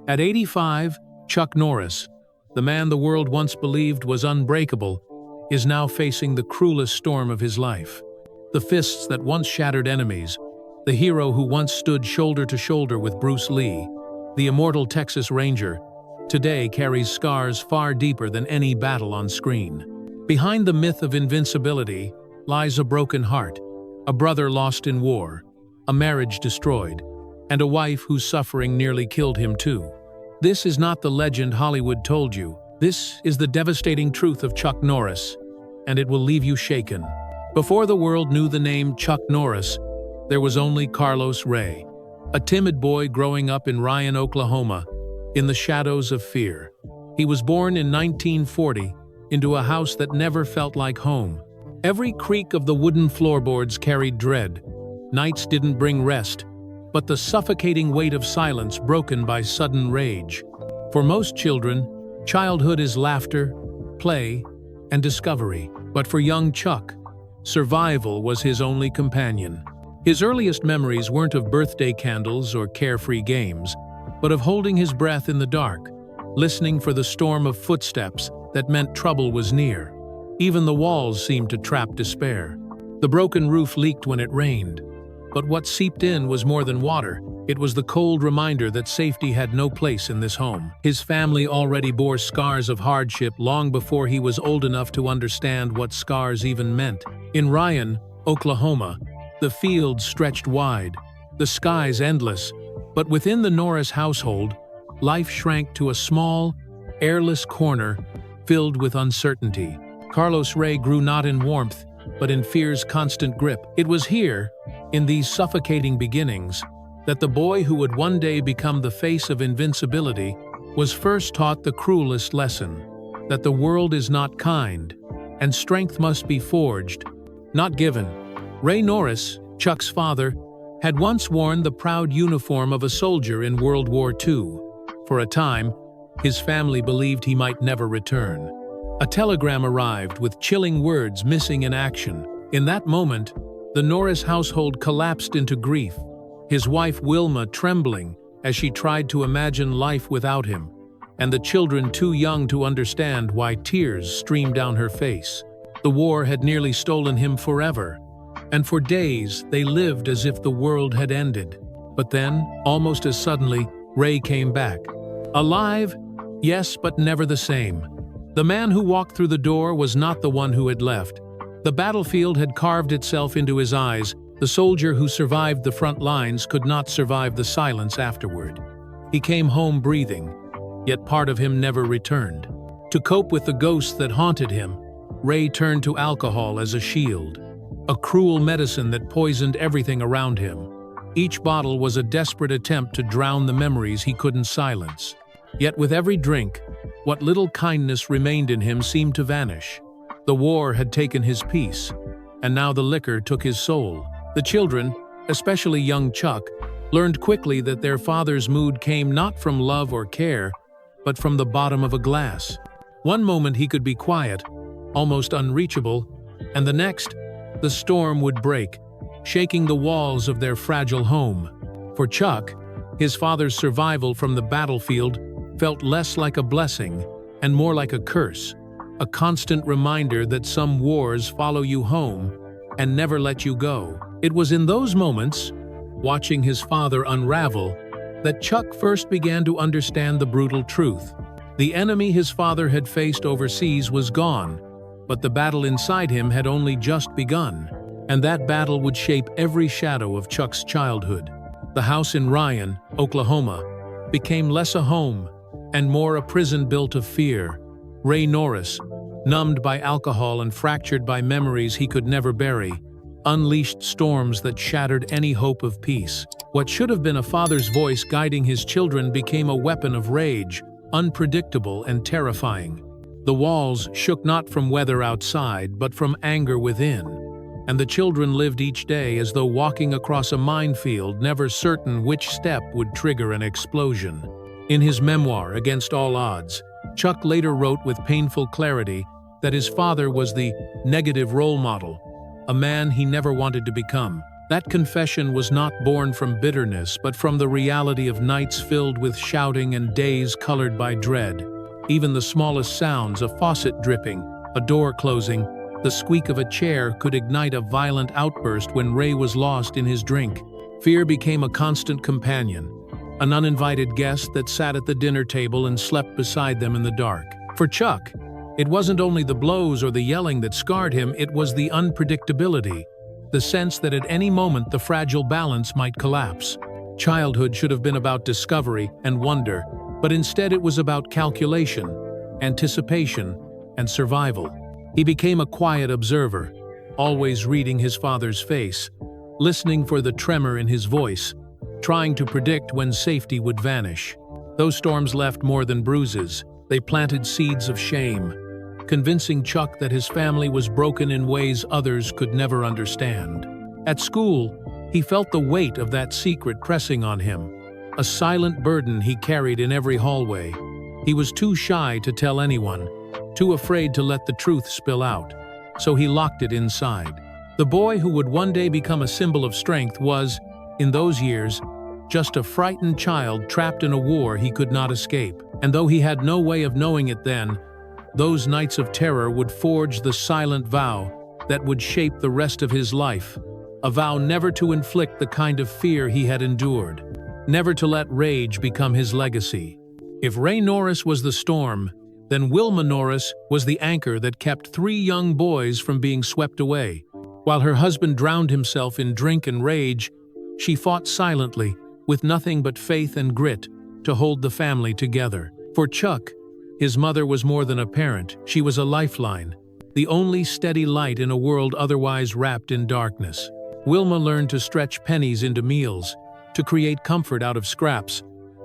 At 85, Chuck Norris, the man the world once believed was unbreakable, is now facing the cruelest storm of his life. The fists that once shattered enemies, the hero who once stood shoulder to shoulder with Bruce Lee, the immortal Texas Ranger, today carries scars far deeper than any battle on screen. Behind the myth of invincibility lies a broken heart, a brother lost in war, a marriage destroyed, and a wife whose suffering nearly killed him too. This is not the legend Hollywood told you. This is the devastating truth of Chuck Norris, and it will leave you shaken. Before the world knew the name Chuck Norris, there was only Carlos Ray, a timid boy growing up in Ryan, Oklahoma, in the shadows of fear. He was born in 1940 into a house that never felt like home. Every creak of the wooden floorboards carried dread. Nights didn't bring rest, but the suffocating weight of silence broken by sudden rage. For most children, childhood is laughter, play, and discovery. But for young Chuck, survival was his only companion. His earliest memories weren't of birthday candles or carefree games, but of holding his breath in the dark, listening for the storm of footsteps that meant trouble was near. Even the walls seemed to trap despair. The broken roof leaked when it rained. But what seeped in was more than water. It was the cold reminder that safety had no place in this home. His family already bore scars of hardship long before he was old enough to understand what scars even meant. In Ryan, Oklahoma, the fields stretched wide, the skies endless, but within the Norris household, life shrank to a small, airless corner filled with uncertainty. Carlos Ray grew not in warmth, but in fear's constant grip. It was here, in these suffocating beginnings, that the boy who would one day become the face of invincibility was first taught the cruelest lesson, that the world is not kind, and strength must be forged, not given. Ray Norris, Chuck's father, had once worn the proud uniform of a soldier in World War II. For a time, his family believed he might never return. A telegram arrived with chilling words missing in action. In that moment, the Norris household collapsed into grief, his wife Wilma trembling as she tried to imagine life without him, and the children too young to understand why tears streamed down her face. The war had nearly stolen him forever, and for days they lived as if the world had ended. But then, almost as suddenly, Ray came back. Alive, yes, but never the same. The man who walked through the door was not the one who had left. The battlefield had carved itself into his eyes. The soldier who survived the front lines could not survive the silence afterward. He came home breathing, yet part of him never returned. To cope with the ghosts that haunted him, Ray turned to alcohol as a shield, a cruel medicine that poisoned everything around him. Each bottle was a desperate attempt to drown the memories he couldn't silence. Yet with every drink, what little kindness remained in him seemed to vanish. The war had taken his peace, and now the liquor took his soul. The children, especially young Chuck, learned quickly that their father's mood came not from love or care, but from the bottom of a glass. One moment he could be quiet, almost unreachable, and the next, the storm would break, shaking the walls of their fragile home. For Chuck, his father's survival from the battlefield felt less like a blessing and more like a curse, a constant reminder that some wars follow you home and never let you go. It was in those moments, watching his father unravel, that Chuck first began to understand the brutal truth. The enemy his father had faced overseas was gone, but the battle inside him had only just begun, and that battle would shape every shadow of Chuck's childhood. The house in Ryan, Oklahoma, became less a home and more a prison built of fear. Ray Norris, numbed by alcohol and fractured by memories he could never bury, unleashed storms that shattered any hope of peace. What should have been a father's voice guiding his children became a weapon of rage, unpredictable and terrifying. The walls shook not from weather outside, but from anger within, and the children lived each day as though walking across a minefield, never certain which step would trigger an explosion. In his memoir, Against All Odds, Chuck later wrote with painful clarity that his father was the negative role model, a man he never wanted to become. That confession was not born from bitterness, but from the reality of nights filled with shouting and days colored by dread. Even the smallest sounds, a faucet dripping, a door closing, the squeak of a chair could ignite a violent outburst when Ray was lost in his drink. Fear became a constant companion, an uninvited guest that sat at the dinner table and slept beside them in the dark. For Chuck, it wasn't only the blows or the yelling that scarred him, it was the unpredictability, the sense that at any moment the fragile balance might collapse. Childhood should have been about discovery and wonder, but instead it was about calculation, anticipation, and survival. He became a quiet observer, always reading his father's face, listening for the tremor in his voice, trying to predict when safety would vanish. Those storms left more than bruises. They planted seeds of shame, convincing Chuck that his family was broken in ways others could never understand. At school, he felt the weight of that secret pressing on him, a silent burden he carried in every hallway. He was too shy to tell anyone, too afraid to let the truth spill out, so he locked it inside. The boy who would one day become a symbol of strength was, in those years, just a frightened child trapped in a war he could not escape. And though he had no way of knowing it then, those nights of terror would forge the silent vow that would shape the rest of his life, a vow never to inflict the kind of fear he had endured, never to let rage become his legacy. If Ray Norris was the storm, then Wilma Norris was the anchor that kept 3 young boys from being swept away. While her husband drowned himself in drink and rage, she fought silently, with nothing but faith and grit, to hold the family together. For Chuck, his mother was more than a parent, she was a lifeline, the only steady light in a world otherwise wrapped in darkness. Wilma learned to stretch pennies into meals, to create comfort out of scraps,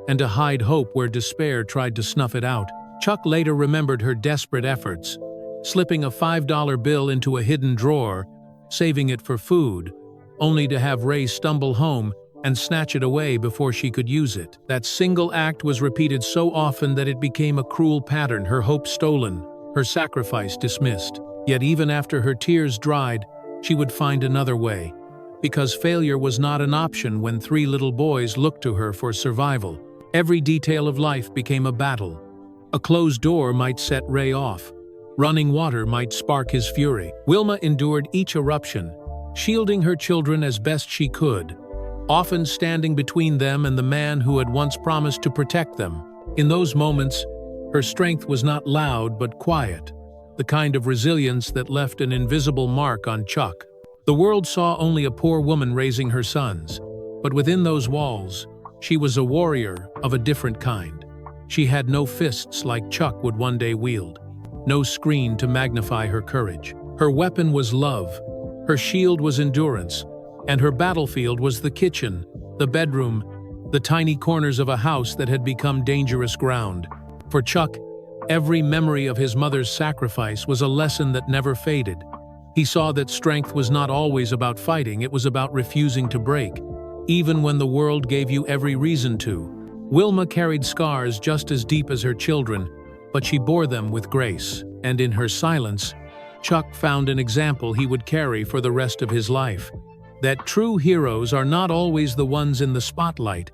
and to hide hope where despair tried to snuff it out. Chuck later remembered her desperate efforts, slipping a $5 bill into a hidden drawer, saving it for food, only to have Ray stumble home and snatch it away before she could use it. That single act was repeated so often that it became a cruel pattern, her hope stolen, her sacrifice dismissed. Yet even after her tears dried, she would find another way, because failure was not an option when 3 little boys looked to her for survival. Every detail of life became a battle. A closed door might set Ray off. Running water might spark his fury. Wilma endured each eruption, shielding her children as best she could, often standing between them and the man who had once promised to protect them. In those moments, her strength was not loud but quiet, the kind of resilience that left an invisible mark on Chuck. The world saw only a poor woman raising her sons, but within those walls, she was a warrior of a different kind. She had no fists like Chuck would one day wield, no screen to magnify her courage. Her weapon was love, her shield was endurance, and her battlefield was the kitchen, the bedroom, the tiny corners of a house that had become dangerous ground. For Chuck, every memory of his mother's sacrifice was a lesson that never faded. He saw that strength was not always about fighting, it was about refusing to break, even when the world gave you every reason to. Wilma carried scars just as deep as her children, but she bore them with grace, and in her silence, Chuck found an example he would carry for the rest of his life. That true heroes are not always the ones in the spotlight,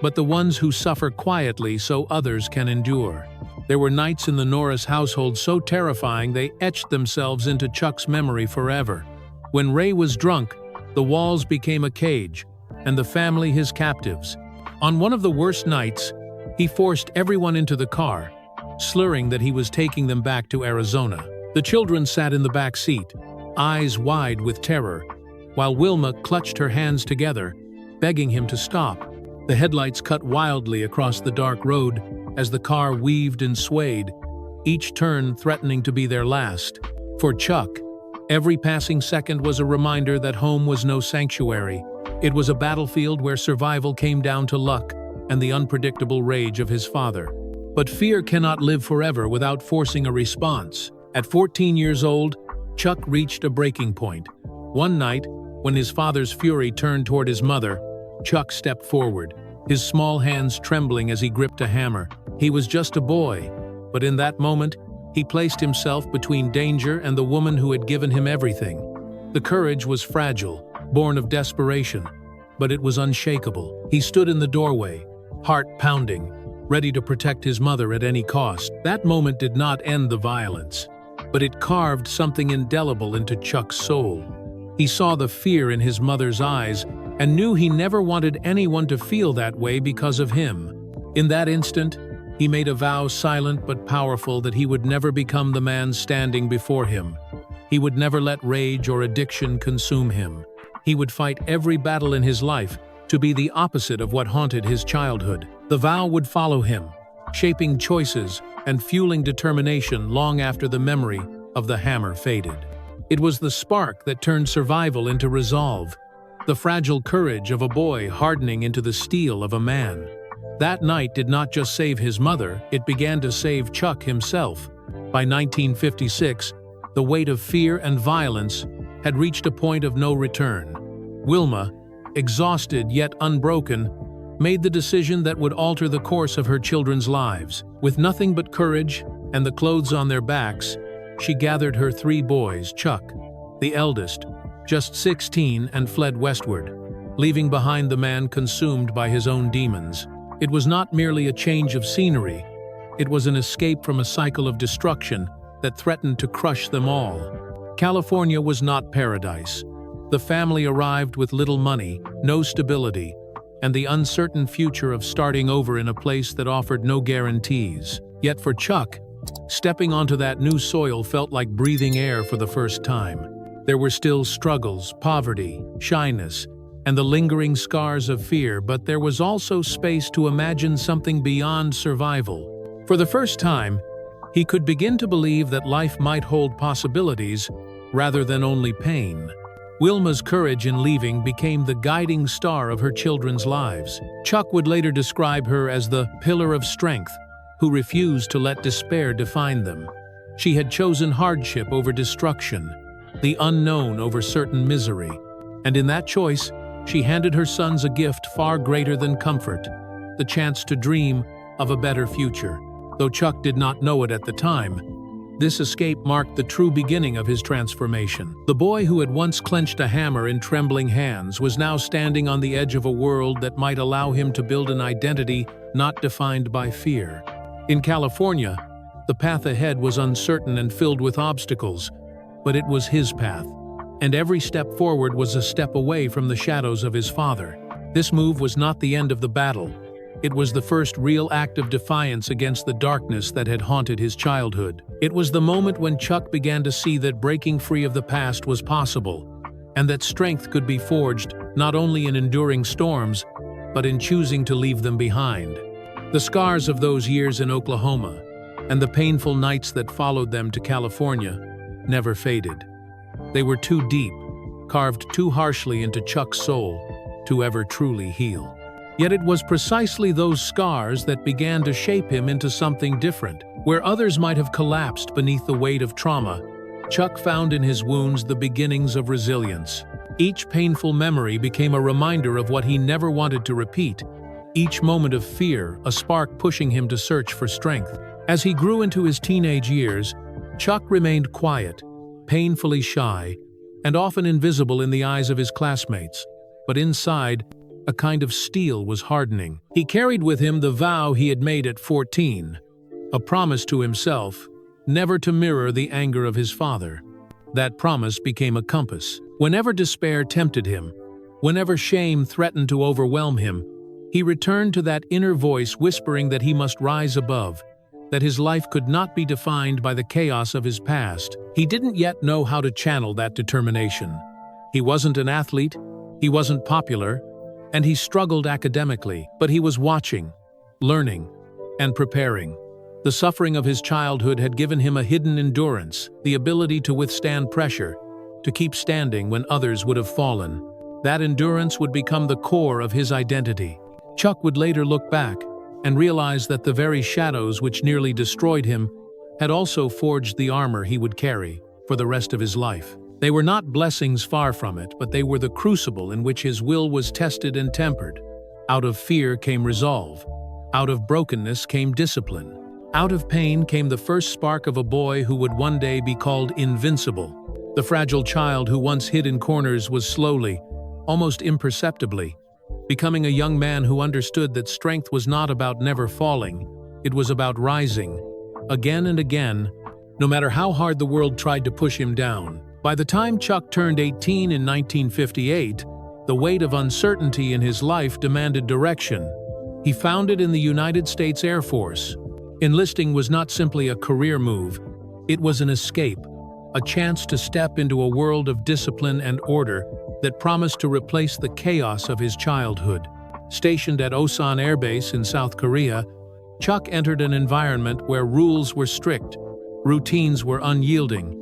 but the ones who suffer quietly so others can endure. There were nights in the Norris household so terrifying they etched themselves into Chuck's memory forever. When Ray was drunk, the walls became a cage, and the family his captives. On one of the worst nights, he forced everyone into the car, slurring that he was taking them back to Arizona. The children sat in the back seat, eyes wide with terror, while Wilma clutched her hands together, begging him to stop. The headlights cut wildly across the dark road as the car weaved and swayed, each turn threatening to be their last. For Chuck, every passing second was a reminder that home was no sanctuary. It was a battlefield where survival came down to luck and the unpredictable rage of his father. But fear cannot live forever without forcing a response. At 14 years old, Chuck reached a breaking point. One night, when his father's fury turned toward his mother, Chuck stepped forward, his small hands trembling as he gripped a hammer. He was just a boy, but in that moment, he placed himself between danger and the woman who had given him everything. The courage was fragile, born of desperation, but it was unshakable. He stood in the doorway, heart pounding, ready to protect his mother at any cost. That moment did not end the violence, but it carved something indelible into Chuck's soul. He saw the fear in his mother's eyes and knew he never wanted anyone to feel that way because of him. In that instant, he made a vow, silent but powerful, that he would never become the man standing before him. He would never let rage or addiction consume him. He would fight every battle in his life to be the opposite of what haunted his childhood. The vow would follow him, shaping choices and fueling determination long after the memory of the hammer faded. It was the spark that turned survival into resolve, the fragile courage of a boy hardening into the steel of a man. That night did not just save his mother, it began to save Chuck himself. By 1956, the weight of fear and violence had reached a point of no return. Wilma, exhausted yet unbroken, made the decision that would alter the course of her children's lives. With nothing but courage and the clothes on their backs, she gathered her 3 boys, Chuck, the eldest, just 16, and fled westward, leaving behind the man consumed by his own demons. It was not merely a change of scenery, it was an escape from a cycle of destruction that threatened to crush them all. California was not paradise. The family arrived with little money, no stability, and the uncertain future of starting over in a place that offered no guarantees. Yet for Chuck, stepping onto that new soil felt like breathing air for the first time. There were still struggles, poverty, shyness, and the lingering scars of fear, but there was also space to imagine something beyond survival. For the first time, he could begin to believe that life might hold possibilities rather than only pain. Wilma's courage in leaving became the guiding star of her children's lives. Chuck would later describe her as the pillar of strength, who refused to let despair define them. She had chosen hardship over destruction, the unknown over certain misery, and in that choice, she handed her sons a gift far greater than comfort, the chance to dream of a better future. Though Chuck did not know it at the time, this escape marked the true beginning of his transformation. The boy who had once clenched a hammer in trembling hands was now standing on the edge of a world that might allow him to build an identity not defined by fear. In California, the path ahead was uncertain and filled with obstacles, but it was his path, and every step forward was a step away from the shadows of his father. This move was not the end of the battle. It was the first real act of defiance against the darkness that had haunted his childhood. It was the moment when Chuck began to see that breaking free of the past was possible, and that strength could be forged not only in enduring storms, but in choosing to leave them behind. The scars of those years in Oklahoma, and the painful nights that followed them to California, never faded. They were too deep, carved too harshly into Chuck's soul, to ever truly heal. Yet it was precisely those scars that began to shape him into something different. Where others might have collapsed beneath the weight of trauma, Chuck found in his wounds the beginnings of resilience. Each painful memory became a reminder of what he never wanted to repeat. Each moment of fear, a spark pushing him to search for strength. As he grew into his teenage years, Chuck remained quiet, painfully shy, and often invisible in the eyes of his classmates. But inside, a kind of steel was hardening. He carried with him the vow he had made at 14, a promise to himself, never to mirror the anger of his father. That promise became a compass. Whenever despair tempted him, whenever shame threatened to overwhelm him, he returned to that inner voice whispering that he must rise above, that his life could not be defined by the chaos of his past. He didn't yet know how to channel that determination. He wasn't an athlete, he wasn't popular, and he struggled academically, but he was watching, learning, and preparing. The suffering of his childhood had given him a hidden endurance, the ability to withstand pressure, to keep standing when others would have fallen. That endurance would become the core of his identity. Chuck would later look back and realize that the very shadows which nearly destroyed him had also forged the armor he would carry for the rest of his life. They were not blessings, far from it, but they were the crucible in which his will was tested and tempered. Out of fear came resolve. Out of brokenness came discipline. Out of pain came the first spark of a boy who would one day be called invincible. The fragile child who once hid in corners was slowly, almost imperceptibly, becoming a young man who understood that strength was not about never falling, it was about rising, again and again, no matter how hard the world tried to push him down. By the time Chuck turned 18 in 1958, the weight of uncertainty in his life demanded direction. He found it in the United States Air Force. Enlisting was not simply a career move, it was an escape, a chance to step into a world of discipline and order that promised to replace the chaos of his childhood. Stationed at Osan Air Base in South Korea, Chuck entered an environment where rules were strict, routines were unyielding,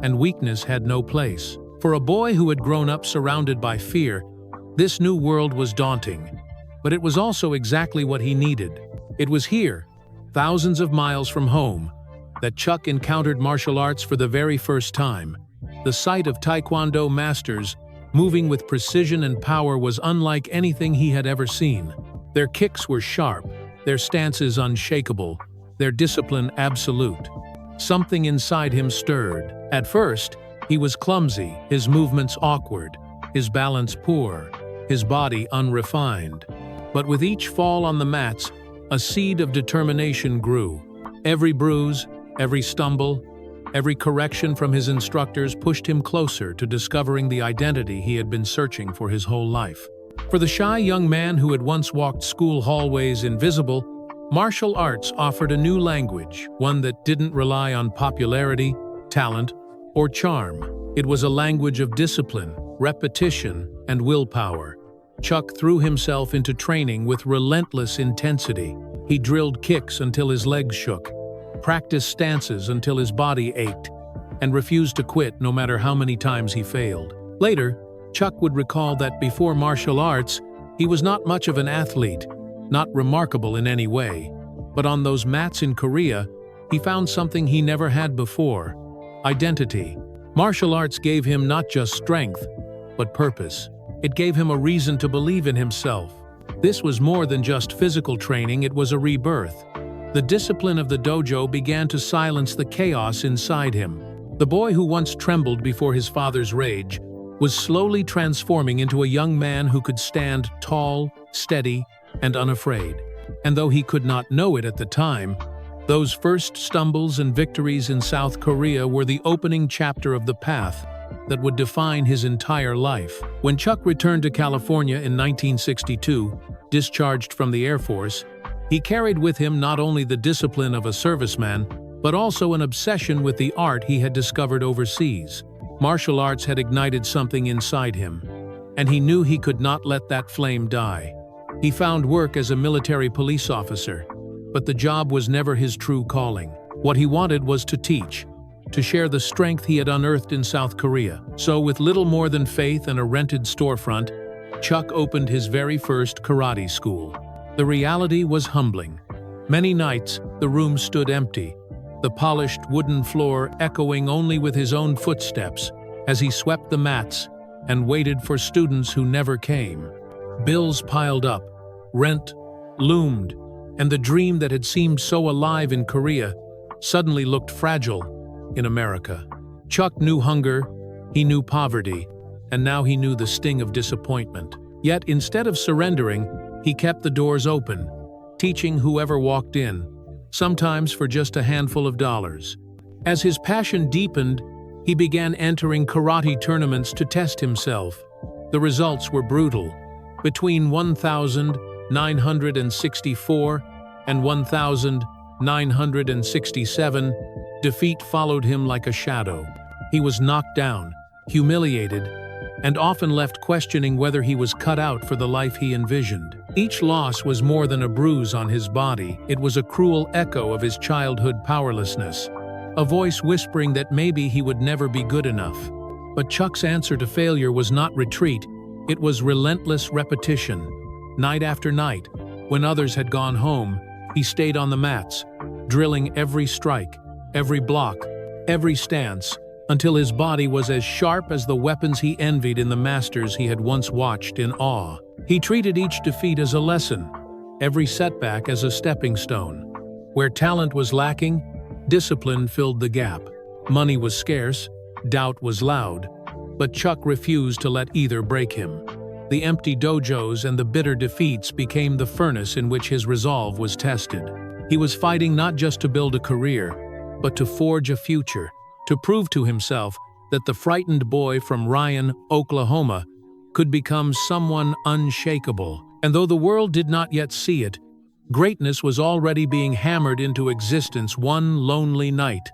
and weakness had no place. For a boy who had grown up surrounded by fear, this new world was daunting. But it was also exactly what he needed. It was here, thousands of miles from home, that Chuck encountered martial arts for the very first time. The sight of Taekwondo masters moving with precision and power was unlike anything he had ever seen. Their kicks were sharp, their stances unshakable, their discipline absolute. Something inside him stirred. At first, he was clumsy, his movements awkward, his balance poor, his body unrefined. But with each fall on the mats, a seed of determination grew. Every bruise, every stumble, every correction from his instructors pushed him closer to discovering the identity he had been searching for his whole life. For the shy young man who had once walked school hallways invisible, martial arts offered a new language, one that didn't rely on popularity, talent, or charm. It was a language of discipline, repetition, and willpower. Chuck threw himself into training with relentless intensity. He drilled kicks until his legs shook, practiced stances until his body ached, and refused to quit no matter how many times he failed. Later, Chuck would recall that before martial arts, he was not much of an athlete, not remarkable in any way. But on those mats in Korea, he found something he never had before: identity. Martial arts gave him not just strength, but purpose. It gave him a reason to believe in himself. This was more than just physical training, it was a rebirth. The discipline of the dojo began to silence the chaos inside him. The boy who once trembled before his father's rage was slowly transforming into a young man who could stand tall, steady, and unafraid. And though he could not know it at the time, those first stumbles and victories in South Korea were the opening chapter of the path that would define his entire life. When Chuck returned to California in 1962, discharged from the Air Force, he carried with him not only the discipline of a serviceman, but also an obsession with the art he had discovered overseas. Martial arts had ignited something inside him, and he knew he could not let that flame die. He found work as a military police officer, but the job was never his true calling. What he wanted was to teach, to share the strength he had unearthed in South Korea. So with little more than faith and a rented storefront, Chuck opened his very first karate school. The reality was humbling. Many nights, the room stood empty, the polished wooden floor echoing only with his own footsteps as he swept the mats and waited for students who never came. Bills piled up, rent loomed, and the dream that had seemed so alive in Korea suddenly looked fragile in America. Chuck knew hunger, he knew poverty, and now he knew the sting of disappointment. Yet instead of surrendering, he kept the doors open, teaching whoever walked in, sometimes for just a handful of dollars. As his passion deepened, he began entering karate tournaments to test himself. The results were brutal. Between 1,964 and 1,967, defeat followed him like a shadow. He was knocked down, humiliated, and often left questioning whether he was cut out for the life he envisioned. Each loss was more than a bruise on his body, it was a cruel echo of his childhood powerlessness, a voice whispering that maybe he would never be good enough. But Chuck's answer to failure was not retreat, it was relentless repetition. Night after night, when others had gone home, he stayed on the mats, drilling every strike, every block, every stance, until his body was as sharp as the weapons he envied in the masters he had once watched in awe. He treated each defeat as a lesson, every setback as a stepping stone. Where talent was lacking, discipline filled the gap. Money was scarce, doubt was loud, but Chuck refused to let either break him. The empty dojos and the bitter defeats became the furnace in which his resolve was tested. He was fighting not just to build a career, but to forge a future, to prove to himself that the frightened boy from Ryan, Oklahoma, could become someone unshakable. And though the world did not yet see it, greatness was already being hammered into existence one lonely night,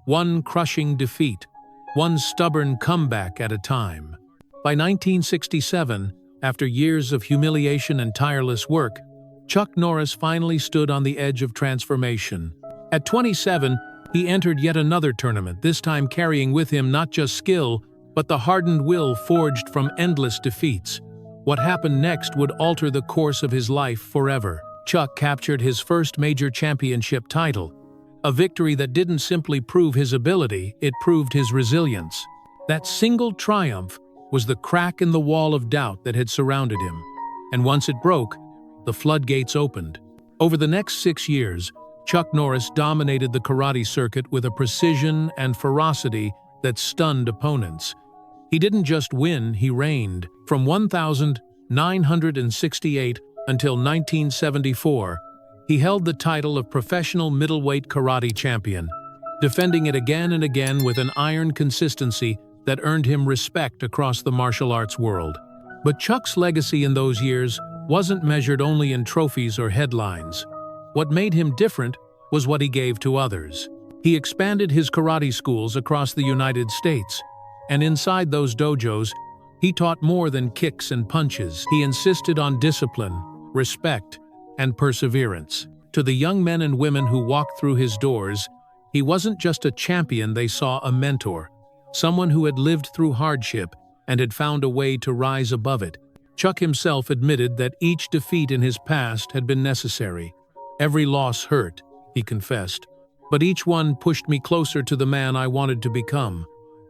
one crushing defeat, one stubborn comeback at a time. By 1967, after years of humiliation and tireless work, Chuck Norris finally stood on the edge of transformation. At 27, he entered yet another tournament, this time carrying with him not just skill, but the hardened will forged from endless defeats. What happened next would alter the course of his life forever. Chuck captured his first major championship title, a victory that didn't simply prove his ability, it proved his resilience. That single triumph was the crack in the wall of doubt that had surrounded him. And once it broke, the floodgates opened. Over the next 6 years, Chuck Norris dominated the karate circuit with a precision and ferocity that stunned opponents. He didn't just win, he reigned. From 1968 until 1974, he held the title of professional middleweight karate champion, defending it again and again with an iron consistency that earned him respect across the martial arts world. But Chuck's legacy in those years wasn't measured only in trophies or headlines. What made him different was what he gave to others. He expanded his karate schools across the United States, and inside those dojos, he taught more than kicks and punches. He insisted on discipline, respect, and perseverance. To the young men and women who walked through his doors, he wasn't just a champion, they saw a mentor, someone who had lived through hardship and had found a way to rise above it. Chuck himself admitted that each defeat in his past had been necessary. Every loss hurt, he confessed, but each one pushed me closer to the man I wanted to become.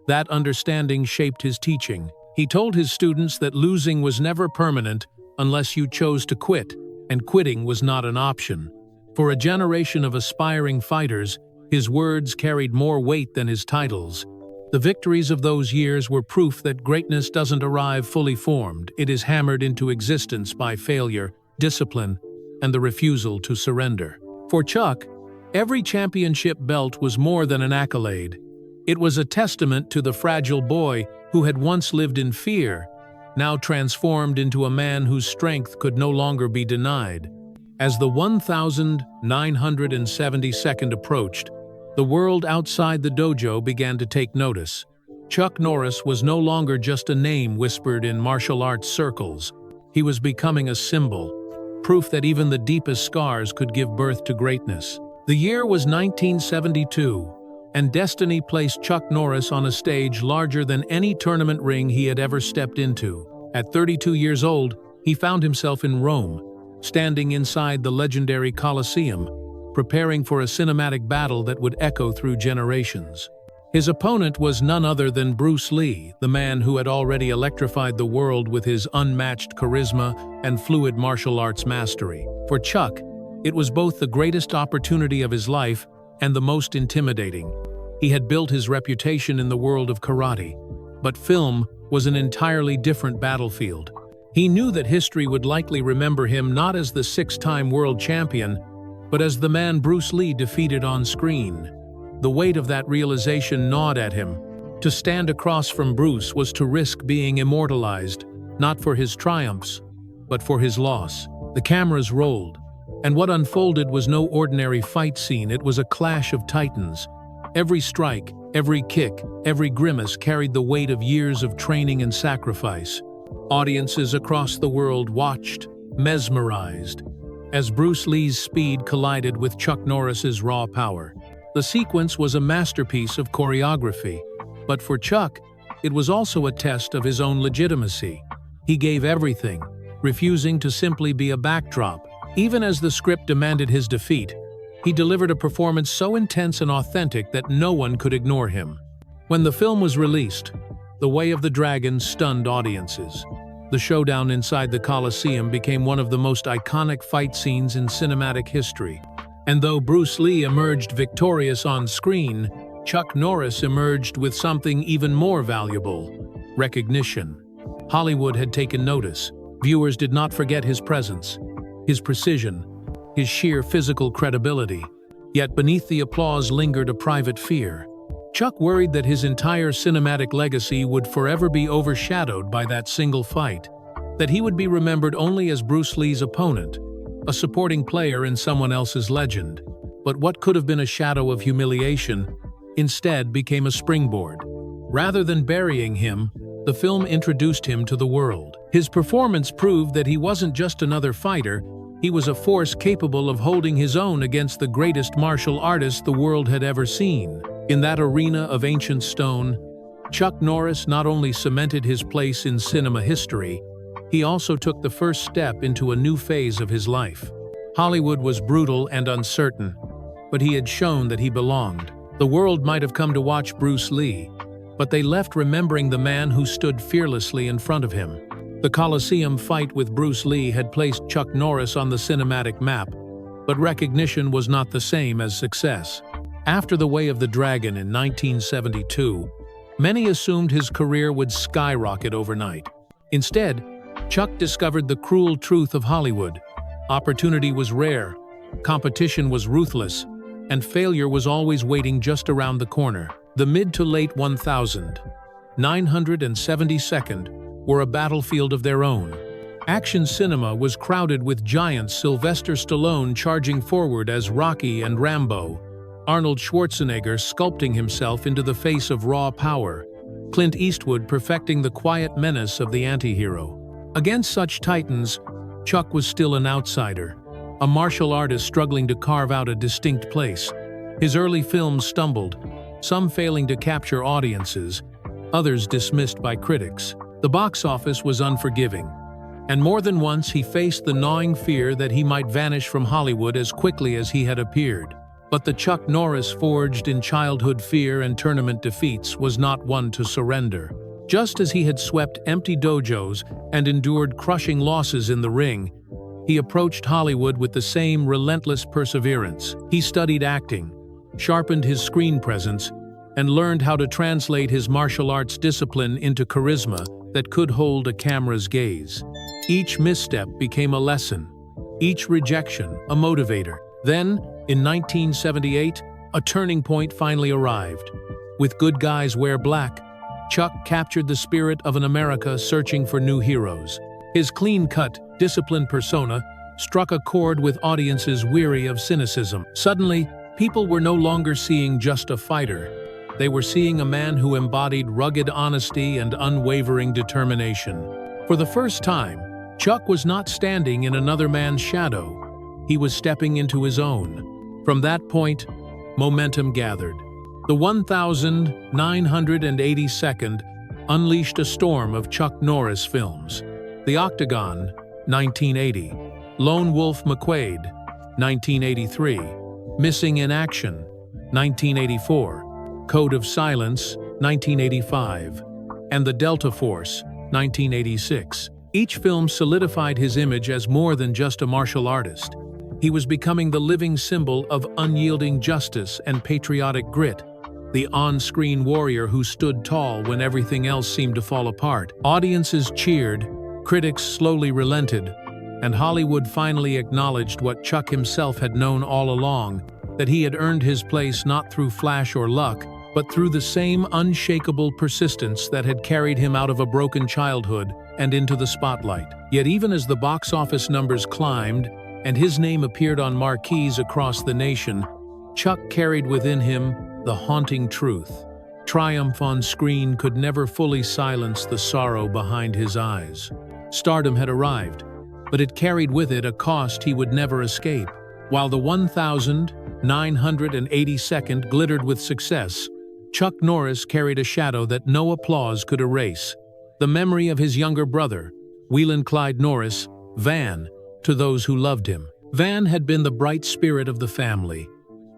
That understanding shaped his teaching. He told his students that losing was never permanent unless you chose to quit, and quitting was not an option. For a generation of aspiring fighters, his words carried more weight than his titles. The victories of those years were proof that greatness doesn't arrive fully formed, it is hammered into existence by failure, discipline, and the refusal to surrender. For Chuck, every championship belt was more than an accolade. It was a testament to the fragile boy who had once lived in fear, now transformed into a man whose strength could no longer be denied. As the 1972nd approached, the world outside the dojo began to take notice. Chuck Norris was no longer just a name whispered in martial arts circles. He was becoming a symbol, proof that even the deepest scars could give birth to greatness. The year was 1972, and destiny placed Chuck Norris on a stage larger than any tournament ring he had ever stepped into. At 32 years old, he found himself in Rome, standing inside the legendary Colosseum, preparing for a cinematic battle that would echo through generations. His opponent was none other than Bruce Lee, the man who had already electrified the world with his unmatched charisma and fluid martial arts mastery. For Chuck, it was both the greatest opportunity of his life and the most intimidating. He had built his reputation in the world of karate, but film was an entirely different battlefield. He knew that history would likely remember him not as the 6-time world champion, but as the man Bruce Lee defeated on screen. The weight of that realization gnawed at him. To stand across from Bruce was to risk being immortalized, not for his triumphs, but for his loss. The cameras rolled, and what unfolded was no ordinary fight scene, it was a clash of titans. Every strike, every kick, every grimace carried the weight of years of training and sacrifice. Audiences across the world watched, mesmerized, as Bruce Lee's speed collided with Chuck Norris's raw power. The sequence was a masterpiece of choreography, but for Chuck, it was also a test of his own legitimacy. He gave everything, refusing to simply be a backdrop. Even as the script demanded his defeat, he delivered a performance so intense and authentic that no one could ignore him. When the film was released, The Way of the Dragon stunned audiences. The showdown inside the Colosseum became one of the most iconic fight scenes in cinematic history. And though Bruce Lee emerged victorious on screen, Chuck Norris emerged with something even more valuable: recognition. Hollywood had taken notice. Viewers did not forget his presence, his precision, his sheer physical credibility. Yet beneath the applause lingered a private fear. Chuck worried that his entire cinematic legacy would forever be overshadowed by that single fight, that he would be remembered only as Bruce Lee's opponent, a supporting player in someone else's legend. But what could have been a shadow of humiliation instead became a springboard. Rather than burying him, the film introduced him to the world. His performance proved that he wasn't just another fighter, he was a force capable of holding his own against the greatest martial artist the world had ever seen. In that arena of ancient stone, Chuck Norris not only cemented his place in cinema history, he also took the first step into a new phase of his life. Hollywood was brutal and uncertain, but he had shown that he belonged. The world might have come to watch Bruce Lee, but they left remembering the man who stood fearlessly in front of him. The Coliseum fight with Bruce Lee had placed Chuck Norris on the cinematic map, but recognition was not the same as success. After The Way of the Dragon in 1972, many assumed his career would skyrocket overnight. Instead, Chuck discovered the cruel truth of Hollywood. Opportunity was rare, competition was ruthless, and failure was always waiting just around the corner. The mid to late 1972 were a battlefield of their own. Action cinema was crowded with giants: Sylvester Stallone charging forward as Rocky and Rambo, Arnold Schwarzenegger sculpting himself into the face of raw power, Clint Eastwood perfecting the quiet menace of the anti-hero. Against such titans, Chuck was still an outsider, a martial artist struggling to carve out a distinct place. His early films stumbled, some failing to capture audiences, others dismissed by critics. The box office was unforgiving, and more than once he faced the gnawing fear that he might vanish from Hollywood as quickly as he had appeared. But the Chuck Norris forged in childhood fear and tournament defeats was not one to surrender. Just as he had swept empty dojos and endured crushing losses in the ring, he approached Hollywood with the same relentless perseverance. He studied acting, sharpened his screen presence, and learned how to translate his martial arts discipline into charisma that could hold a camera's gaze. Each misstep became a lesson, each rejection a motivator. Then, in 1978, a turning point finally arrived. With Good Guys Wear Black, Chuck captured the spirit of an America searching for new heroes. His clean-cut, disciplined persona struck a chord with audiences weary of cynicism. Suddenly, people were no longer seeing just a fighter. They were seeing a man who embodied rugged honesty and unwavering determination. For the first time, Chuck was not standing in another man's shadow. He was stepping into his own. From that point, momentum gathered. The 1982nd unleashed a storm of Chuck Norris films. The Octagon, 1980. Lone Wolf McQuade, 1983. Missing in Action, 1984. Code of Silence, 1985. And The Delta Force, 1986. Each film solidified his image as more than just a martial artist. He was becoming the living symbol of unyielding justice and patriotic grit, the on-screen warrior who stood tall when everything else seemed to fall apart. Audiences cheered, critics slowly relented, and Hollywood finally acknowledged what Chuck himself had known all along, that he had earned his place not through flash or luck, but through the same unshakable persistence that had carried him out of a broken childhood and into the spotlight. Yet even as the box office numbers climbed, and his name appeared on marquees across the nation, Chuck carried within him the haunting truth. Triumph on screen could never fully silence the sorrow behind his eyes. Stardom had arrived, but it carried with it a cost he would never escape. While the 1982nd glittered with success, Chuck Norris carried a shadow that no applause could erase. The memory of his younger brother, Whelan Clyde Norris, Van, to those who loved him. Van had been the bright spirit of the family,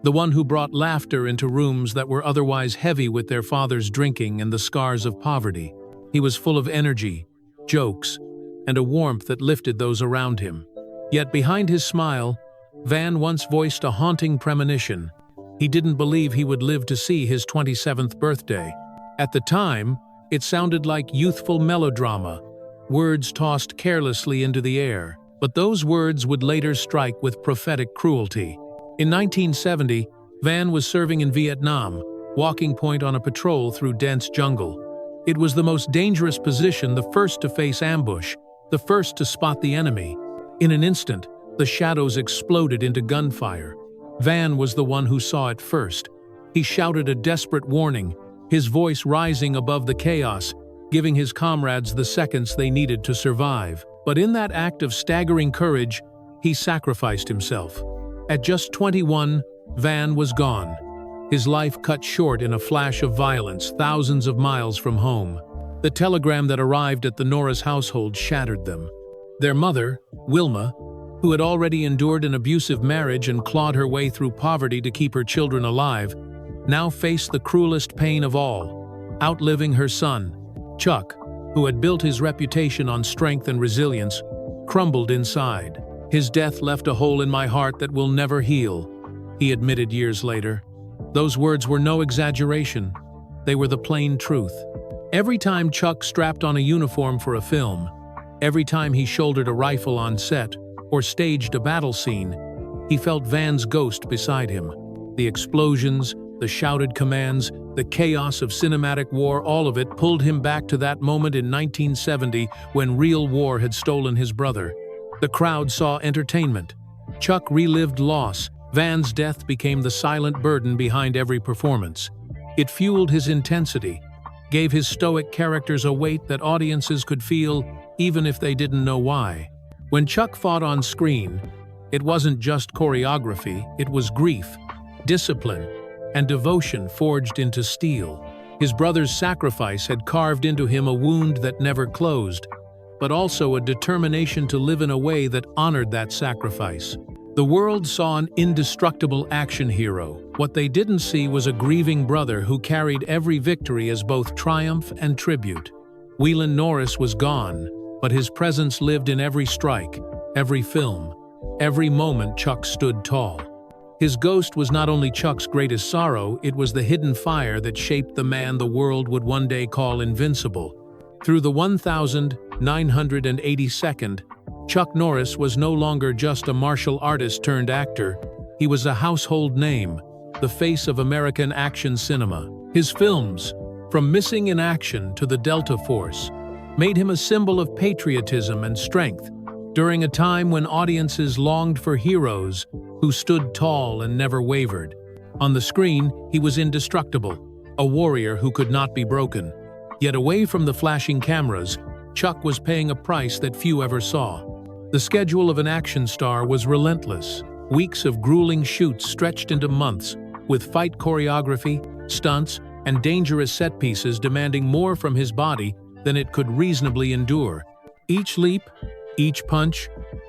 the one who brought laughter into rooms that were otherwise heavy with their father's drinking and the scars of poverty. He was full of energy, jokes, and a warmth that lifted those around him. Yet behind his smile, Van once voiced a haunting premonition. He didn't believe he would live to see his 27th birthday. At the time, it sounded like youthful melodrama, words tossed carelessly into the air. But those words would later strike with prophetic cruelty. In 1970, Van was serving in Vietnam, walking point on a patrol through dense jungle. It was the most dangerous position, the first to face ambush, the first to spot the enemy. In an instant, the shadows exploded into gunfire. Van was the one who saw it first. He shouted a desperate warning, his voice rising above the chaos, giving his comrades the seconds they needed to survive. But in that act of staggering courage, he sacrificed himself. At just 21, Van was gone. His life cut short in a flash of violence thousands of miles from home. The telegram that arrived at the Norris household shattered them. Their mother, Wilma, who had already endured an abusive marriage and clawed her way through poverty to keep her children alive, now faced the cruelest pain of all, outliving her son. Chuck, who had built his reputation on strength and resilience, crumbled inside. "His death left a hole in my heart that will never heal," he admitted years later. Those words were no exaggeration. They were the plain truth. Every time Chuck strapped on a uniform for a film, every time he shouldered a rifle on set or staged a battle scene, he felt Van's ghost beside him. The explosions, the shouted commands, the chaos of cinematic war, all of it pulled him back to that moment in 1970 when real war had stolen his brother. The crowd saw entertainment. Chuck relived loss. Van's death became the silent burden behind every performance. It fueled his intensity, gave his stoic characters a weight that audiences could feel even if they didn't know why. When Chuck fought on screen, it wasn't just choreography, it was grief, discipline, and devotion forged into steel. His brother's sacrifice had carved into him a wound that never closed, but also a determination to live in a way that honored that sacrifice. The world saw an indestructible action hero. What they didn't see was a grieving brother who carried every victory as both triumph and tribute. Whelan Norris was gone, but his presence lived in every strike, every film, every moment Chuck stood tall. His ghost was not only Chuck's greatest sorrow, it was the hidden fire that shaped the man the world would one day call invincible. Through the 1982nd, Chuck Norris was no longer just a martial artist turned actor. He was a household name, the face of American action cinema. His films, from Missing in Action to The Delta Force, made him a symbol of patriotism and strength during a time when audiences longed for heroes who stood tall and never wavered. On the screen, he was indestructible, a warrior who could not be broken. Yet away from the flashing cameras, Chuck was paying a price that few ever saw. The schedule of an action star was relentless. Weeks of grueling shoots stretched into months, with fight choreography, stunts, and dangerous set pieces demanding more from his body than it could reasonably endure. Each leap, each punch,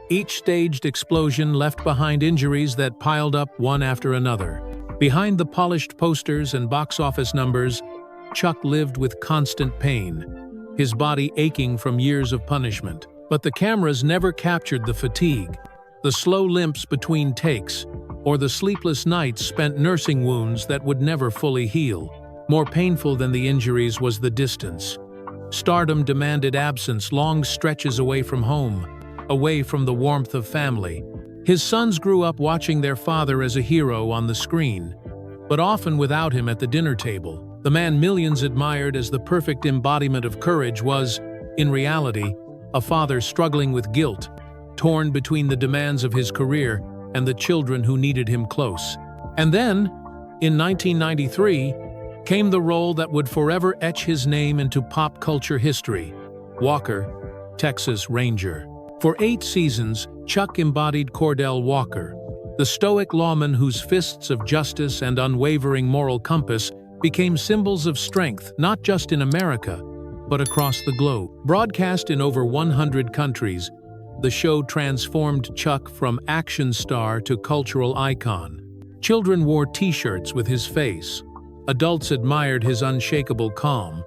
each staged explosion left behind injuries that piled up one after another. Behind the polished posters and box office numbers, Chuck lived with constant pain, his body aching from years of punishment. But the cameras never captured the fatigue, the slow limps between takes, or the sleepless nights spent nursing wounds that would never fully heal. More painful than the injuries was the distance. Stardom demanded absence, long stretches away from home, away from the warmth of family. His sons grew up watching their father as a hero on the screen, but often without him at the dinner table. The man millions admired as the perfect embodiment of courage was, in reality, a father struggling with guilt, torn between the demands of his career and the children who needed him close. And then, in 1993, came the role that would forever etch his name into pop culture history: Walker, Texas Ranger. For 8 seasons, Chuck embodied Cordell Walker, the stoic lawman whose fists of justice and unwavering moral compass became symbols of strength not just in America, but across the globe. Broadcast in over 100 countries, the show transformed Chuck from action star to cultural icon. Children wore t-shirts with his face, adults admired his unshakable calm,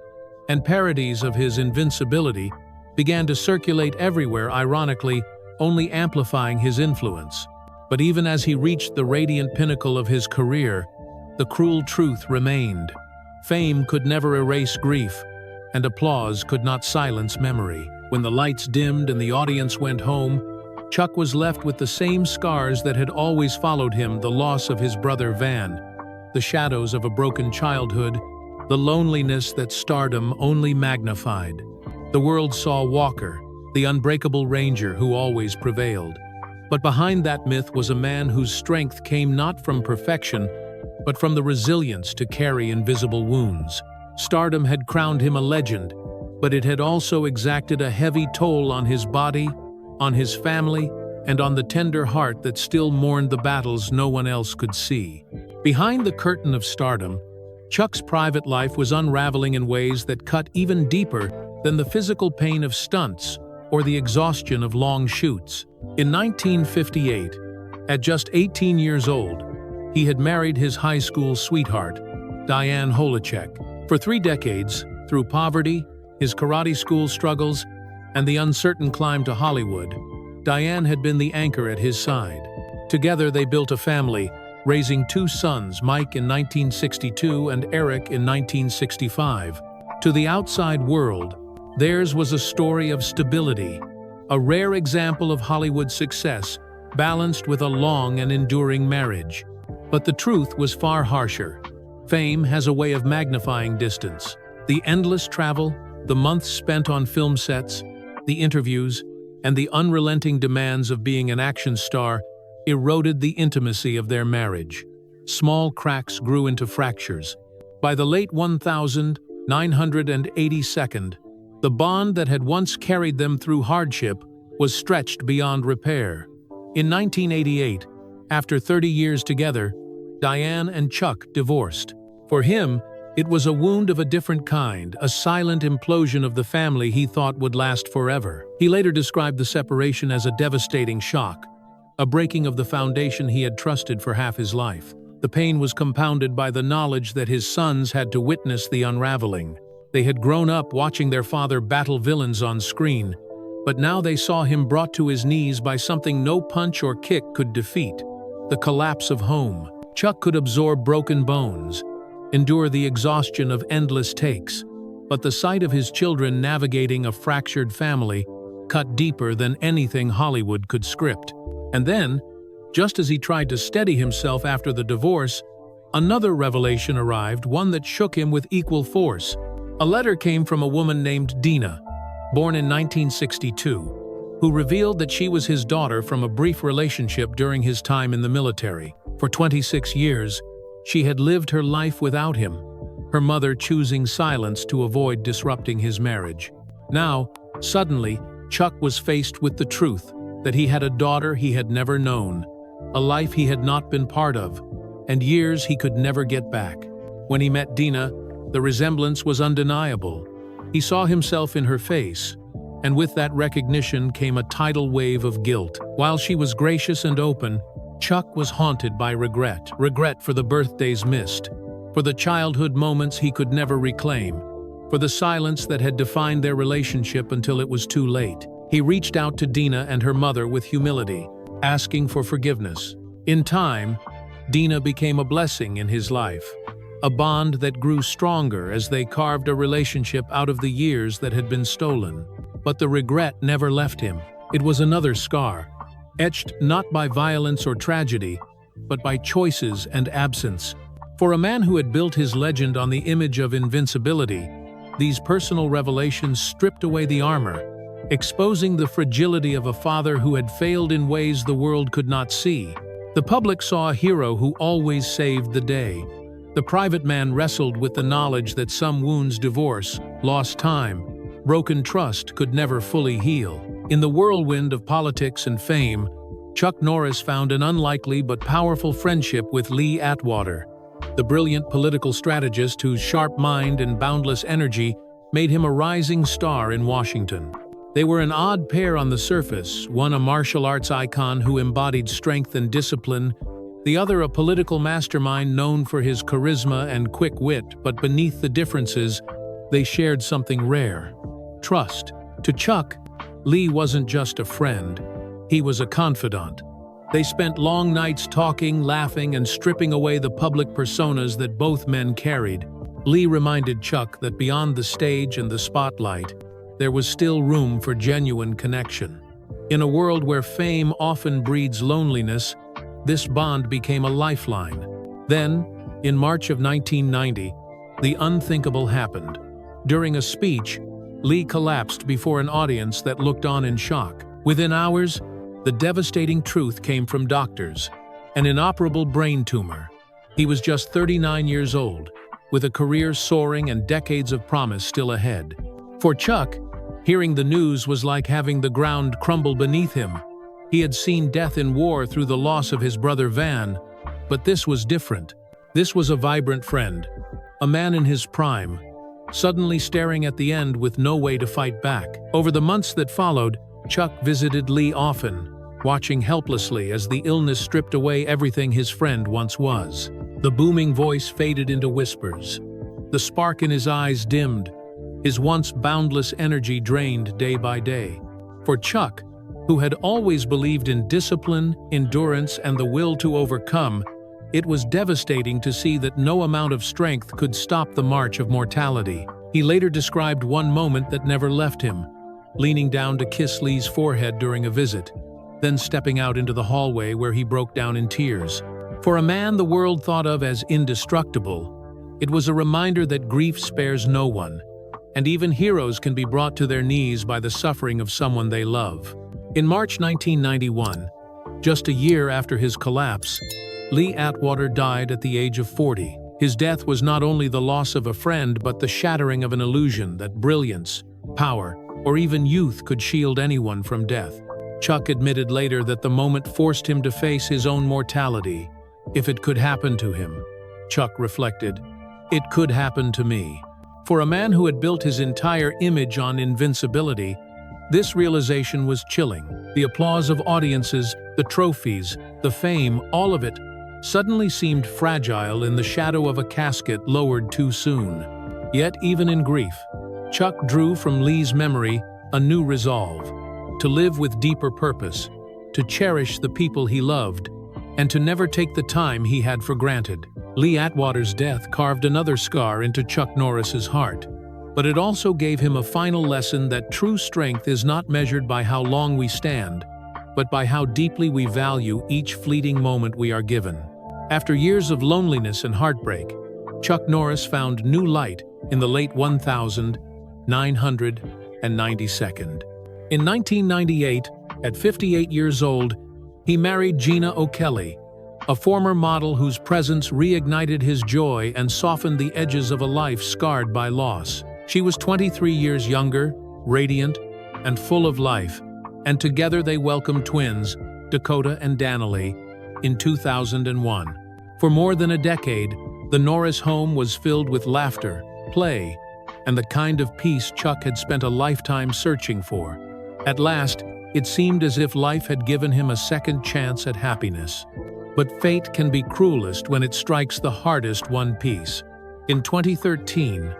and parodies of his invincibility began to circulate everywhere, ironically, only amplifying his influence. But even as he reached the radiant pinnacle of his career, the cruel truth remained. Fame could never erase grief, and applause could not silence memory. When the lights dimmed and the audience went home, Chuck was left with the same scars that had always followed him: the loss of his brother Van, the shadows of a broken childhood, the loneliness that stardom only magnified. The world saw Walker, the unbreakable ranger who always prevailed. But behind that myth was a man whose strength came not from perfection, but from the resilience to carry invisible wounds. Stardom had crowned him a legend, but it had also exacted a heavy toll on his body, on his family, and on the tender heart that still mourned the battles no one else could see. Behind the curtain of stardom, Chuck's private life was unraveling in ways that cut even deeper than the physical pain of stunts or the exhaustion of long shoots. In 1958, at just 18 years old, he had married his high school sweetheart, Diane Holacek. For 3 decades, through poverty, his karate school struggles, and the uncertain climb to Hollywood, Diane had been the anchor at his side. Together they built a family, raising 2 sons, Mike in 1962 and Eric in 1965. To the outside world, theirs was a story of stability, a rare example of Hollywood success, balanced with a long and enduring marriage. But the truth was far harsher. Fame has a way of magnifying distance. The endless travel, the months spent on film sets, the interviews, and the unrelenting demands of being an action star eroded the intimacy of their marriage. Small cracks grew into fractures. By the late 1982nd, the bond that had once carried them through hardship was stretched beyond repair. In 1988, after 30 years together, Diane and Chuck divorced. For him, it was a wound of a different kind, a silent implosion of the family he thought would last forever. He later described the separation as a devastating shock, a breaking of the foundation he had trusted for half his life. The pain was compounded by the knowledge that his sons had to witness the unraveling. They had grown up watching their father battle villains on screen, but now they saw him brought to his knees by something no punch or kick could defeat: the collapse of home. Chuck could absorb broken bones, endure the exhaustion of endless takes, but the sight of his children navigating a fractured family cut deeper than anything Hollywood could script. And then, just as he tried to steady himself after the divorce, another revelation arrived, one that shook him with equal force. A letter came from a woman named Gina, born in 1962, who revealed that she was his daughter from a brief relationship during his time in the military. For 26 years, she had lived her life without him, her mother choosing silence to avoid disrupting his marriage. Now, suddenly, Chuck was faced with the truth that he had a daughter he had never known, a life he had not been part of, and years he could never get back. When he met Gina, the resemblance was undeniable. He saw himself in her face, and with that recognition came a tidal wave of guilt. While she was gracious and open, Chuck was haunted by regret. Regret for the birthdays missed, for the childhood moments he could never reclaim, for the silence that had defined their relationship until it was too late. He reached out to Gina and her mother with humility, asking for forgiveness. In time, Gina became a blessing in his life, a bond that grew stronger as they carved a relationship out of the years that had been stolen. But the regret never left him. It was another scar, etched not by violence or tragedy, but by choices and absence. For a man who had built his legend on the image of invincibility, these personal revelations stripped away the armor, exposing the fragility of a father who had failed in ways the world could not see. The public saw a hero who always saved the day. The private man wrestled with the knowledge that some wounds divorce, lost time, broken trust could never fully heal. In the whirlwind of politics and fame, Chuck Norris found an unlikely but powerful friendship with Lee Atwater, the brilliant political strategist whose sharp mind and boundless energy made him a rising star in Washington. They were an odd pair on the surface, one a martial arts icon who embodied strength and discipline, the other a political mastermind known for his charisma and quick wit, but beneath the differences, they shared something rare: trust. To Chuck, Lee wasn't just a friend, he was a confidant. They spent long nights talking, laughing, and stripping away the public personas that both men carried. Lee reminded Chuck that beyond the stage and the spotlight, there was still room for genuine connection. In a world where fame often breeds loneliness, this bond became a lifeline. Then, in March of 1990, the unthinkable happened. During a speech, Lee collapsed before an audience that looked on in shock. Within hours, the devastating truth came from doctors: an inoperable brain tumor. He was just 39 years old, with a career soaring and decades of promise still ahead. For Chuck, hearing the news was like having the ground crumble beneath him. He had seen death in war through the loss of his brother Van, but this was different. This was a vibrant friend, a man in his prime, suddenly staring at the end with no way to fight back. Over the months that followed, Chuck visited Lee often, watching helplessly as the illness stripped away everything his friend once was. The booming voice faded into whispers. The spark in his eyes dimmed, his once boundless energy drained day by day. For Chuck, who had always believed in discipline, endurance, and the will to overcome, it was devastating to see that no amount of strength could stop the march of mortality. He later described one moment that never left him: leaning down to kiss Lee's forehead during a visit, then stepping out into the hallway where he broke down in tears. For a man the world thought of as indestructible, it was a reminder that grief spares no one, and even heroes can be brought to their knees by the suffering of someone they love. In March 1991, just a year after his collapse, Lee Atwater died at the age of 40. His death was not only the loss of a friend, but the shattering of an illusion that brilliance, power, or even youth could shield anyone from death. Chuck admitted later that the moment forced him to face his own mortality. If it could happen to him, Chuck reflected, it could happen to me. For a man who had built his entire image on invincibility, this realization was chilling. The applause of audiences, the trophies, the fame, all of it suddenly seemed fragile in the shadow of a casket lowered too soon. Yet even in grief, Chuck drew from Lee's memory a new resolve: to live with deeper purpose, to cherish the people he loved, and to never take the time he had for granted. Lee Atwater's death carved another scar into Chuck Norris's heart, but it also gave him a final lesson that true strength is not measured by how long we stand, but by how deeply we value each fleeting moment we are given. After years of loneliness and heartbreak, Chuck Norris found new light in the late 1992nd. In 1998, at 58 years old, he married Gina O'Kelly, a former model whose presence reignited his joy and softened the edges of a life scarred by loss. She was 23 years younger, radiant, and full of life, and together they welcomed twins, Dakota and Danilee, in 2001. For more than a decade, the Norris home was filled with laughter, play, and the kind of peace Chuck had spent a lifetime searching for. At last, it seemed as if life had given him a second chance at happiness. But fate can be cruelest when it strikes the hardest one piece. In 2013,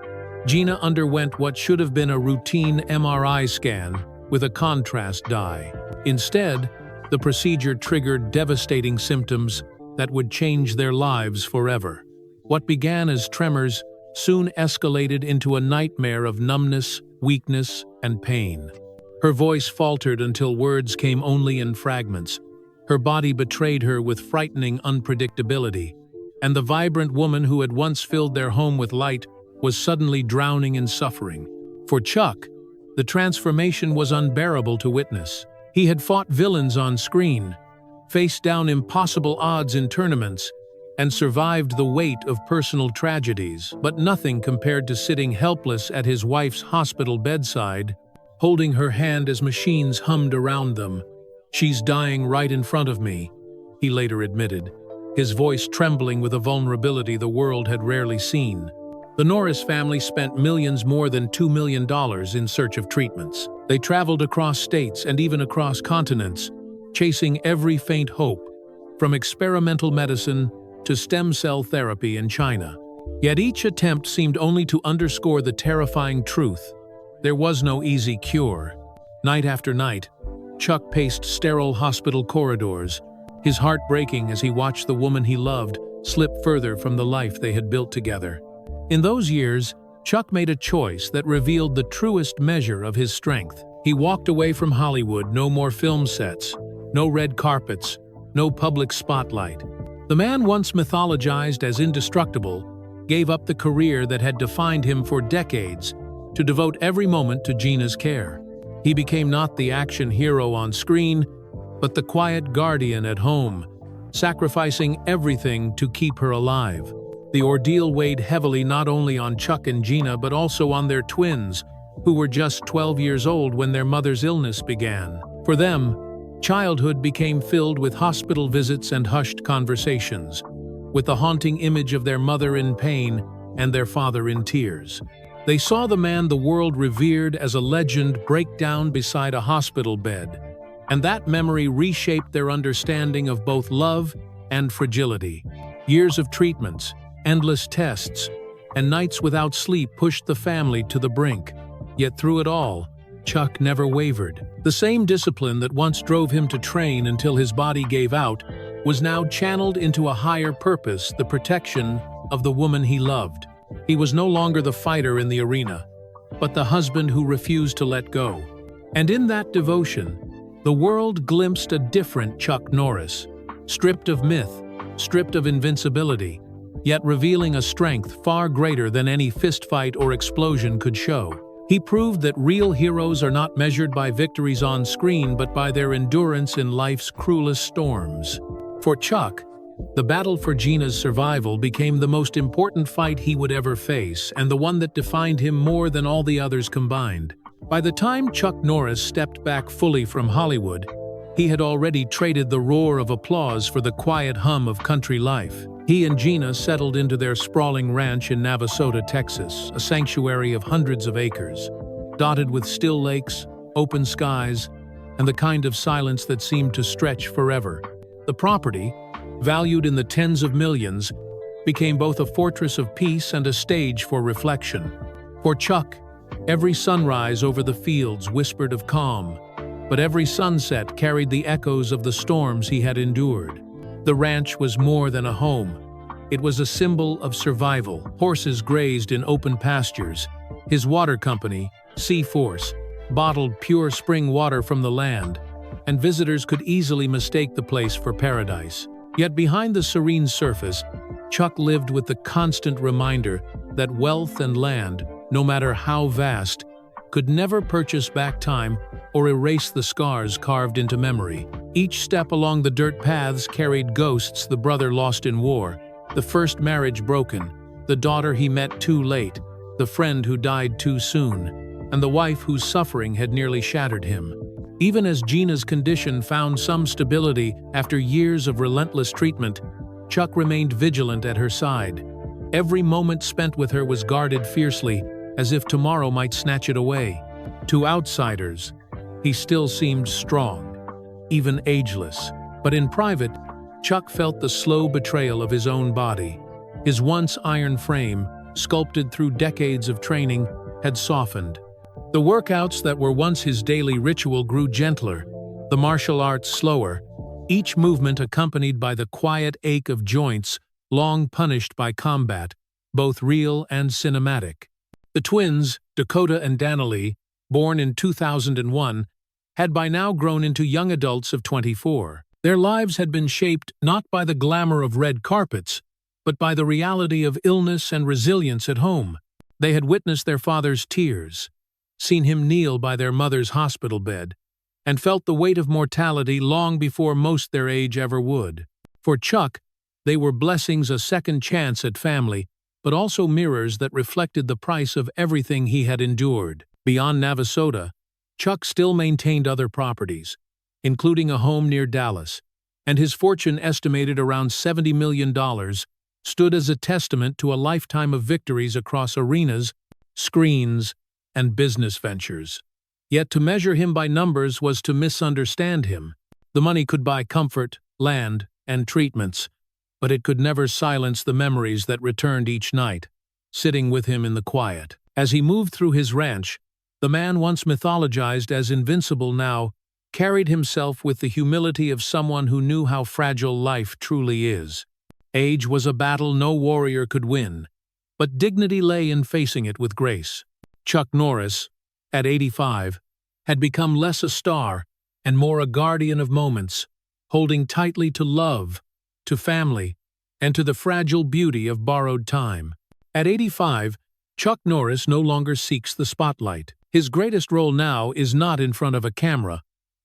Gina underwent what should have been a routine MRI scan with a contrast dye. Instead, the procedure triggered devastating symptoms that would change their lives forever. What began as tremors soon escalated into a nightmare of numbness, weakness, and pain. Her voice faltered until words came only in fragments. Her body betrayed her with frightening unpredictability, and the vibrant woman who had once filled their home with light was suddenly drowning in suffering. For Chuck, the transformation was unbearable to witness. He had fought villains on screen, faced down impossible odds in tournaments, and survived the weight of personal tragedies, but nothing compared to sitting helpless at his wife's hospital bedside, holding her hand as machines hummed around them. "She's dying right in front of me," he later admitted, his voice trembling with a vulnerability the world had rarely seen. The Norris family spent millions, more than $2 million, in search of treatments. They traveled across states and even across continents, chasing every faint hope, from experimental medicine to stem cell therapy in China. Yet each attempt seemed only to underscore the terrifying truth: there was no easy cure. Night after night, Chuck paced sterile hospital corridors, his heart breaking as he watched the woman he loved slip further from the life they had built together. In those years, Chuck made a choice that revealed the truest measure of his strength. He walked away from Hollywood, no more film sets, no red carpets, no public spotlight. The man once mythologized as indestructible gave up the career that had defined him for decades to devote every moment to Gina's care. He became not the action hero on screen, but the quiet guardian at home, sacrificing everything to keep her alive. The ordeal weighed heavily not only on Chuck and Gina but also on their twins, who were just 12 years old when their mother's illness began. For them, childhood became filled with hospital visits and hushed conversations, with the haunting image of their mother in pain and their father in tears. They saw the man the world revered as a legend break down beside a hospital bed, and that memory reshaped their understanding of both love and fragility. Years of treatments, endless tests, and nights without sleep pushed the family to the brink. Yet through it all, Chuck never wavered. The same discipline that once drove him to train until his body gave out was now channeled into a higher purpose, the protection of the woman he loved. He was no longer the fighter in the arena, but the husband who refused to let go. And in that devotion, the world glimpsed a different Chuck Norris, stripped of myth, stripped of invincibility, yet revealing a strength far greater than any fistfight or explosion could show. He proved that real heroes are not measured by victories on screen but by their endurance in life's cruelest storms. For Chuck, the battle for Gina's survival became the most important fight he would ever face, and the one that defined him more than all the others combined. By the time Chuck Norris stepped back fully from Hollywood, he had already traded the roar of applause for the quiet hum of country life. He and Gina settled into their sprawling ranch in Navasota, Texas, a sanctuary of hundreds of acres, dotted with still lakes, open skies, and the kind of silence that seemed to stretch forever. The property, valued in the tens of millions, became both a fortress of peace and a stage for reflection. For Chuck, every sunrise over the fields whispered of calm, but every sunset carried the echoes of the storms he had endured. The ranch was more than a home. It was a symbol of survival. Horses grazed in open pastures. His water company, Sea Force, bottled pure spring water from the land, and visitors could easily mistake the place for paradise. Yet behind the serene surface, Chuck lived with the constant reminder that wealth and land, no matter how vast, could never purchase back time or erase the scars carved into memory. Each step along the dirt paths carried ghosts: the brother lost in war, the first marriage broken, the daughter he met too late, the friend who died too soon, and the wife whose suffering had nearly shattered him. Even as Gina's condition found some stability after years of relentless treatment, Chuck remained vigilant at her side. Every moment spent with her was guarded fiercely, as if tomorrow might snatch it away. To outsiders, he still seemed strong, even ageless. But in private, Chuck felt the slow betrayal of his own body. His once iron frame, sculpted through decades of training, had softened. The workouts that were once his daily ritual grew gentler, the martial arts slower, each movement accompanied by the quiet ache of joints long punished by combat, both real and cinematic. The twins, Dakota and Danilee, born in 2001, had by now grown into young adults of 24. Their lives had been shaped not by the glamour of red carpets, but by the reality of illness and resilience at home. They had witnessed their father's tears, seen him kneel by their mother's hospital bed, and felt the weight of mortality long before most their age ever would. For Chuck, they were blessings, a second chance at family, but also mirrors that reflected the price of everything he had endured. Beyond Navasota, Chuck still maintained other properties, including a home near Dallas, and his fortune, estimated around $70 million, stood as a testament to a lifetime of victories across arenas, screens, and business ventures. Yet to measure him by numbers was to misunderstand him. The money could buy comfort, land, and treatments, but it could never silence the memories that returned each night, sitting with him in the quiet. As he moved through his ranch, the man once mythologized as invincible now carried himself with the humility of someone who knew how fragile life truly is. Age was a battle no warrior could win, but dignity lay in facing it with grace. Chuck Norris, at 85, had become less a star and more a guardian of moments, holding tightly to love, to family, and to the fragile beauty of borrowed time. At 85, Chuck Norris no longer seeks the spotlight. His greatest role now is not in front of a camera,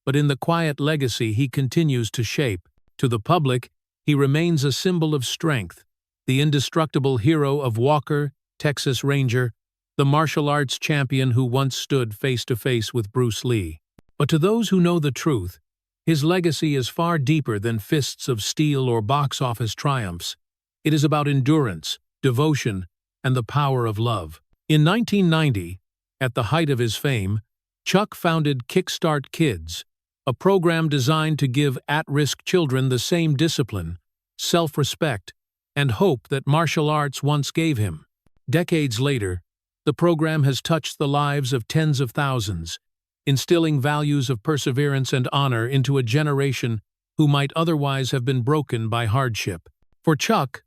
but in the quiet legacy he continues to shape. To the public, he remains a symbol of strength, the indestructible hero of Walker, Texas Ranger, the martial arts champion who once stood face to face with Bruce Lee. But to those who know the truth, his legacy is far deeper than fists of steel or box office triumphs. It is about endurance, devotion, and the power of love. In 1990, at the height of his fame, Chuck founded Kickstart Kids, a program designed to give at-risk children the same discipline, self-respect, and hope that martial arts once gave him. Decades later, the program has touched the lives of tens of thousands, instilling values of perseverance and honor into a generation who might otherwise have been broken by hardship. For Chuck,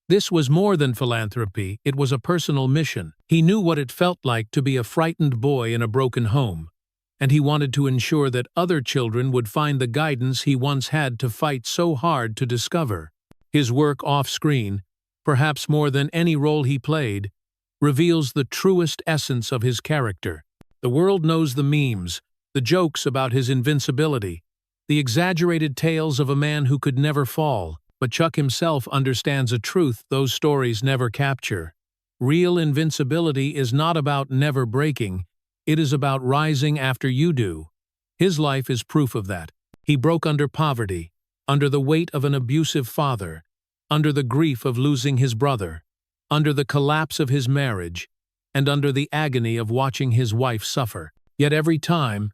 this was more than philanthropy, it was a personal mission. He knew what it felt like to be a frightened boy in a broken home, and he wanted to ensure that other children would find the guidance he once had to fight so hard to discover. His work off-screen, perhaps more than any role he played, reveals the truest essence of his character. The world knows the memes, the jokes about his invincibility, the exaggerated tales of a man who could never fall, but Chuck himself understands a truth those stories never capture. Real invincibility is not about never breaking, it is about rising after you do. His life is proof of that. He broke under poverty, under the weight of an abusive father, under the grief of losing his brother, under the collapse of his marriage, and under the agony of watching his wife suffer. Yet every time,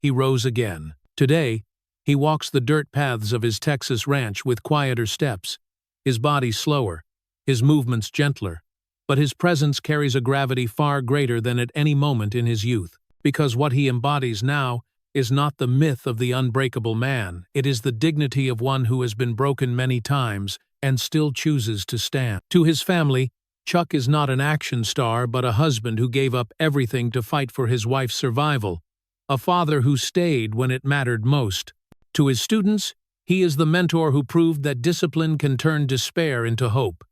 he rose again. Today, he walks the dirt paths of his Texas ranch with quieter steps, his body slower, his movements gentler, but his presence carries a gravity far greater than at any moment in his youth. Because what he embodies now is not the myth of the unbreakable man, it is the dignity of one who has been broken many times and still chooses to stand. To his family, Chuck is not an action star but a husband who gave up everything to fight for his wife's survival, a father who stayed when it mattered most. To his students, he is the mentor who proved that discipline can turn despair into hope.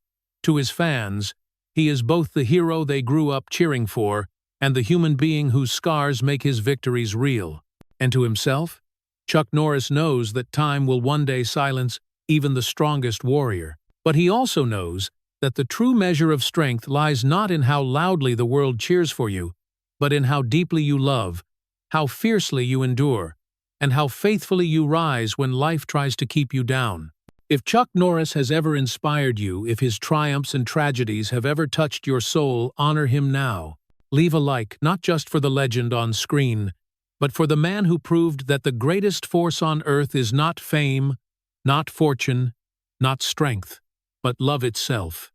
To his fans, he is both the hero they grew up cheering for and the human being whose scars make his victories real. And to himself, Chuck Norris knows that time will one day silence even the strongest warrior. But he also knows that the true measure of strength lies not in how loudly the world cheers for you, but in how deeply you love, how fiercely you endure, and how faithfully you rise when life tries to keep you down. If Chuck Norris has ever inspired you, if his triumphs and tragedies have ever touched your soul, honor him now. Leave a like, not just for the legend on screen, but for the man who proved that the greatest force on earth is not fame, not fortune, not strength, but love itself.